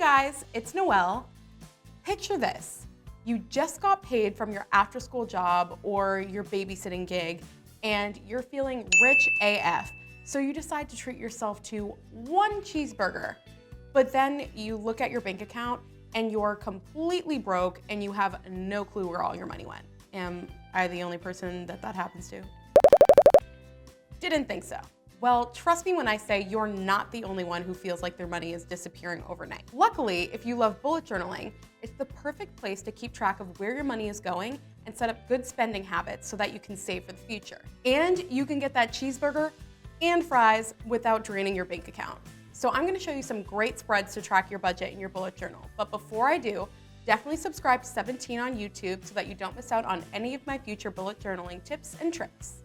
guys, it's Noelle. Picture this. You just got paid from your after-school job or your babysitting gig, and you're feeling rich AF. So you decide to treat yourself to one cheeseburger. But then you look at your bank account and you're completely broke and you have no clue where all your money went. Am I the only person that happens to? Didn't think so. Well, trust me when I say you're not the only one who feels like their money is disappearing overnight. Luckily, if you love bullet journaling, it's the perfect place to keep track of where your money is going and set up good spending habits so that you can save for the future. And you can get that cheeseburger and fries without draining your bank account. So I'm gonna show you some great spreads to track your budget in your bullet journal. But before I do, definitely subscribe to 17 on YouTube so that you don't miss out on any of my future bullet journaling tips and tricks.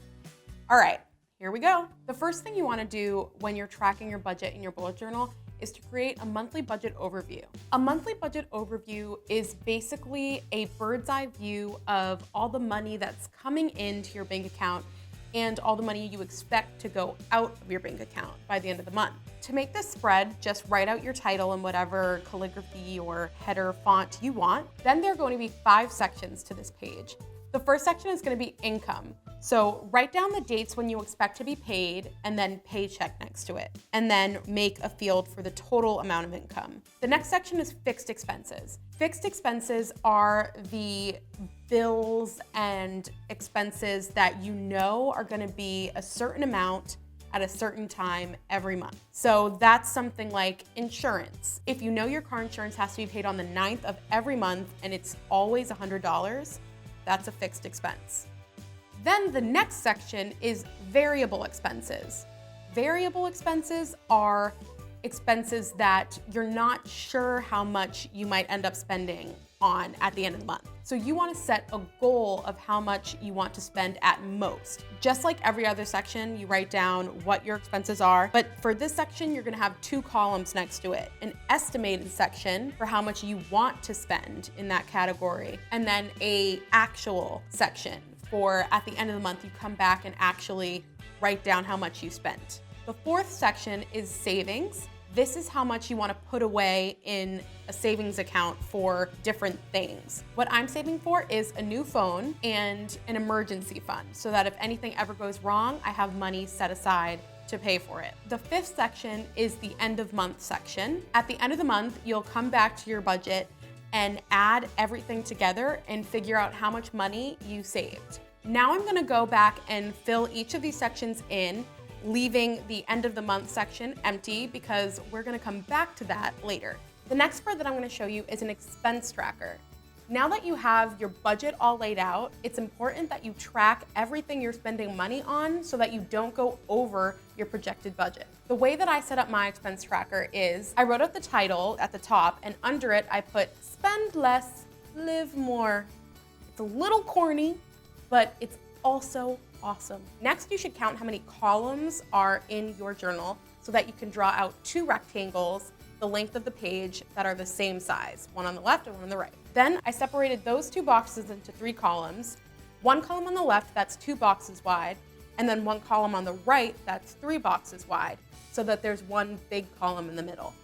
All right. Here we go. The first thing you want to do when you're tracking your budget in your bullet journal is to create a monthly budget overview. A monthly budget overview is basically a bird's eye view of all the money that's coming into your bank account and all the money you expect to go out of your bank account by the end of the month. To make this spread, just write out your title in whatever calligraphy or header font you want. Then there are going to be 5 sections to this page. The first section is going to be income. So write down the dates when you expect to be paid and then paycheck next to it. And then make a field for the total amount of income. The next section is fixed expenses. Fixed expenses are the bills and expenses that you know are going to be a certain amount at a certain time every month. So that's something like insurance. If you know your car insurance has to be paid on the 9th of every month and it's always $100, that's a fixed expense. Then the next section is variable expenses. Variable expenses are expenses that you're not sure how much you might end up spending on at the end of the month. So you want to set a goal of how much you want to spend at most. Just like every other section, you write down what your expenses are, but for this section, you're going to have 2 columns next to it. An estimated section for how much you want to spend in that category, and then a actual section for at the end of the month, you come back and actually write down how much you spent. The 4th section is savings. This is how much you want to put away in a savings account for different things. What I'm saving for is a new phone and an emergency fund so that if anything ever goes wrong, I have money set aside to pay for it. The 5th section is the end of month section. At the end of the month, you'll come back to your budget and add everything together and figure out how much money you saved. Now I'm gonna go back and fill each of these sections in, leaving the end of the month section empty because we're gonna come back to that later. The next spread that I'm gonna show you is an expense tracker. Now that you have your budget all laid out, it's important that you track everything you're spending money on so that you don't go over your projected budget. The way that I set up my expense tracker is I wrote out the title at the top and under it I put spend less, live more. It's a little corny, but it's also awesome. Next, you should count how many columns are in your journal so that you can draw out 2 rectangles the length of the page that are the same size, one on the left and one on the right. Then I separated those 2 boxes into 3 columns. 1 column on the left that's 2 boxes wide, and then 1 column on the right that's 3 boxes wide, so that there's 1 big column in the middle.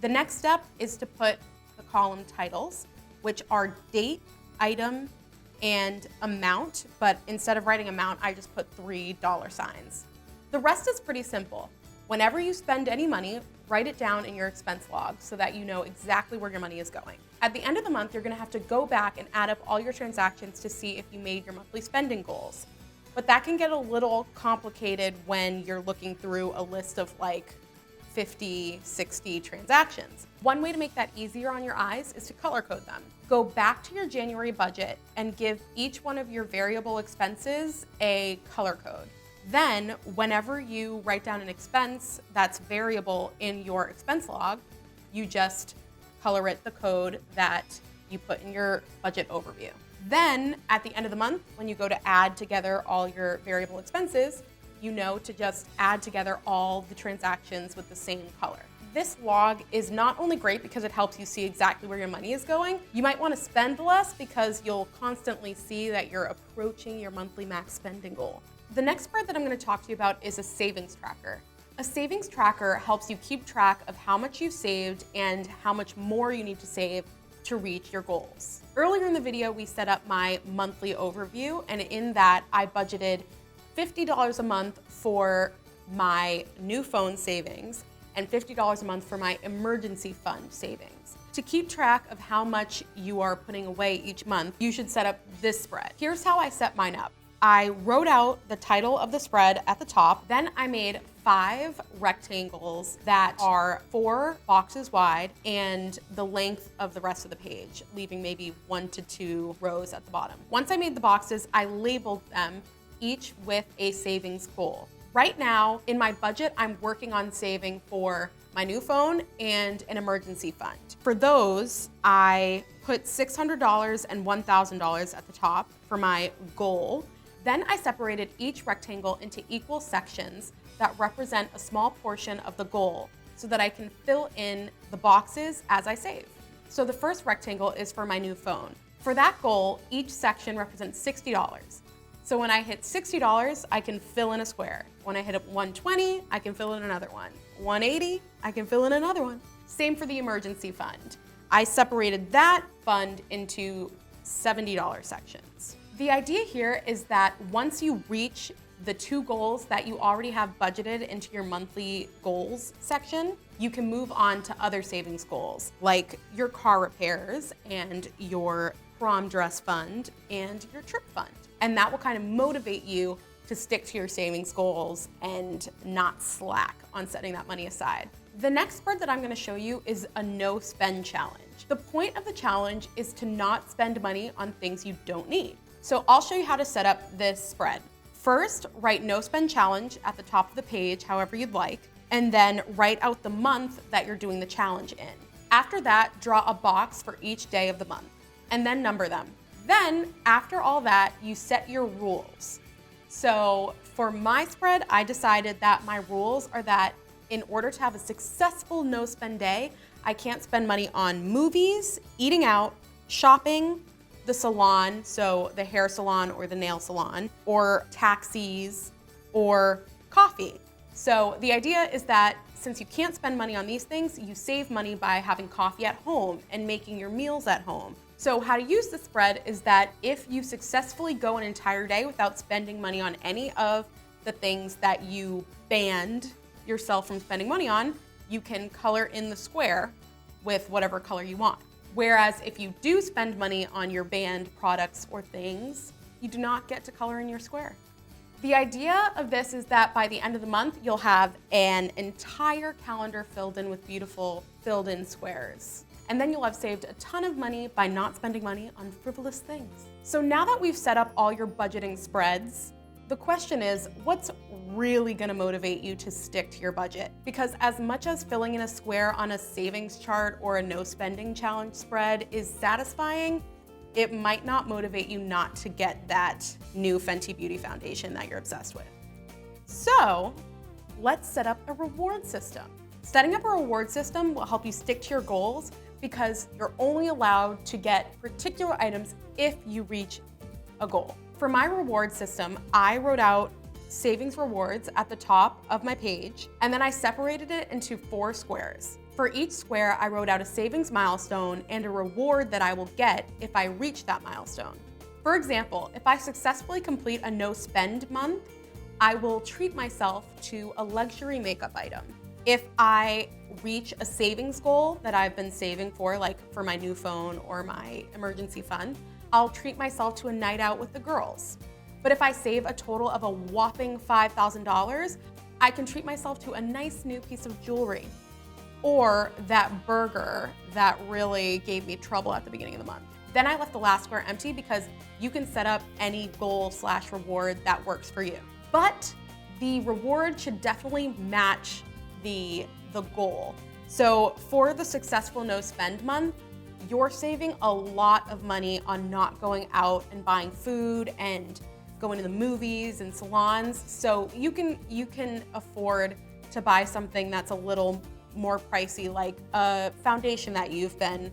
The next step is to put the column titles, which are date, item, and amount, but instead of writing amount, I just put $3 signs. The rest is pretty simple. Whenever you spend any money, write it down in your expense log so that you know exactly where your money is going. At the end of the month, you're gonna have to go back and add up all your transactions to see if you made your monthly spending goals. But that can get a little complicated when you're looking through a list of like 50, 60 transactions. One way to make that easier on your eyes is to color code them. Go back to your January budget and give each one of your variable expenses a color code. Then, whenever you write down an expense that's variable in your expense log, you just color it the code that you put in your budget overview. Then, at the end of the month, when you go to add together all your variable expenses, you know to just add together all the transactions with the same color. This log is not only great because it helps you see exactly where your money is going, you might want to spend less because you'll constantly see that you're approaching your monthly max spending goal. The next part that I'm going to talk to you about is a savings tracker. A savings tracker helps you keep track of how much you've saved and how much more you need to save to reach your goals. Earlier in the video, we set up my monthly overview, and in that I budgeted $50 a month for my new phone savings and $50 a month for my emergency fund savings. To keep track of how much you are putting away each month, you should set up this spread. Here's how I set mine up. I wrote out the title of the spread at the top. Then I made 5 rectangles that are 4 boxes wide and the length of the rest of the page, leaving maybe 1 to 2 rows at the bottom. Once I made the boxes, I labeled them each with a savings goal. Right now, in my budget, I'm working on saving for my new phone and an emergency fund. For those, I put $600 and $1,000 at the top for my goal. Then I separated each rectangle into equal sections that represent a small portion of the goal so that I can fill in the boxes as I save. So the first rectangle is for my new phone. For that goal, each section represents $60. So when I hit $60, I can fill in a square. When I hit up 120, I can fill in another one. 180, I can fill in another one. Same for the emergency fund. I separated that fund into $70 sections. The idea here is that once you reach the 2 goals that you already have budgeted into your monthly goals section, you can move on to other savings goals, like your car repairs and your prom dress fund and your trip fund. And that will kind of motivate you to stick to your savings goals and not slack on setting that money aside. The next spread that I'm gonna show you is a no spend challenge. The point of the challenge is to not spend money on things you don't need. So I'll show you how to set up this spread. First, write no spend challenge at the top of the page, however you'd like, and then write out the month that you're doing the challenge in. After that, draw a box for each day of the month, and then number them. Then, after all that, you set your rules. So for my spread, I decided that my rules are that in order to have a successful no spend day, I can't spend money on movies, eating out, shopping, the salon, so the hair salon or the nail salon, or taxis, or coffee. So the idea is that since you can't spend money on these things, you save money by having coffee at home and making your meals at home. So how to use the spread is that if you successfully go an entire day without spending money on any of the things that you banned yourself from spending money on, you can color in the square with whatever color you want. Whereas if you do spend money on your banned products or things, you do not get to color in your square. The idea of this is that by the end of the month, you'll have an entire calendar filled in with beautiful filled in squares. And then you'll have saved a ton of money by not spending money on frivolous things. So now that we've set up all your budgeting spreads, the question is, what's really gonna motivate you to stick to your budget? Because as much as filling in a square on a savings chart or a no spending challenge spread is satisfying, it might not motivate you not to get that new Fenty Beauty foundation that you're obsessed with. So let's set up a reward system. Setting up a reward system will help you stick to your goals because you're only allowed to get particular items if you reach a goal. For my reward system, I wrote out savings rewards at the top of my page, and then I separated it into 4 squares. For each square, I wrote out a savings milestone and a reward that I will get if I reach that milestone. For example, if I successfully complete a no spend month, I will treat myself to a luxury makeup item. If I reach a savings goal that I've been saving for, like for my new phone or my emergency fund, I'll treat myself to a night out with the girls. But if I save a total of a whopping $5,000, I can treat myself to a nice new piece of jewelry or that burger that really gave me trouble at the beginning of the month. Then I left the last square empty because you can set up any goal/reward that works for you. But the reward should definitely match the goal. So for the successful no spend month, you're saving a lot of money on not going out and buying food and going to the movies and salons. So you can afford to buy something that's a little more pricey, like a foundation that you've been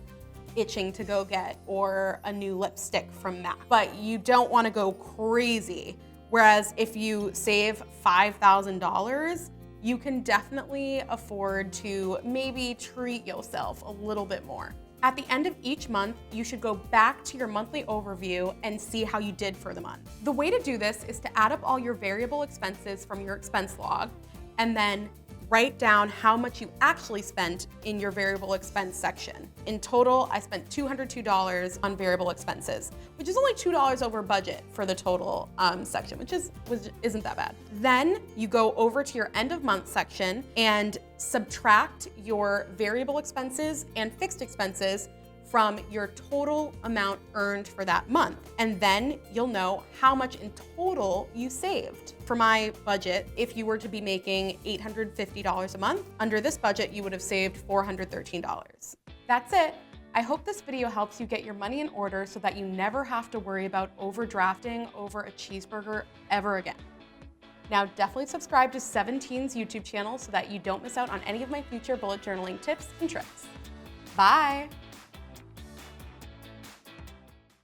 itching to go get or a new lipstick from MAC. But you don't want to go crazy. Whereas if you save $5,000, you can definitely afford to maybe treat yourself a little bit more. At the end of each month, you should go back to your monthly overview and see how you did for the month. The way to do this is to add up all your variable expenses from your expense log and then write down how much you actually spent in your variable expense section. In total, I spent $202 on variable expenses, which is only $2 over budget for the total section, which isn't that bad. Then you go over to your end of month section and subtract your variable expenses and fixed expenses from your total amount earned for that month. And then you'll know how much in total you saved. For my budget, if you were to be making $850 a month, under this budget, you would have saved $413. That's it. I hope this video helps you get your money in order so that you never have to worry about overdrafting over a cheeseburger ever again. Now definitely subscribe to 17's YouTube channel so that you don't miss out on any of my future bullet journaling tips and tricks. Bye.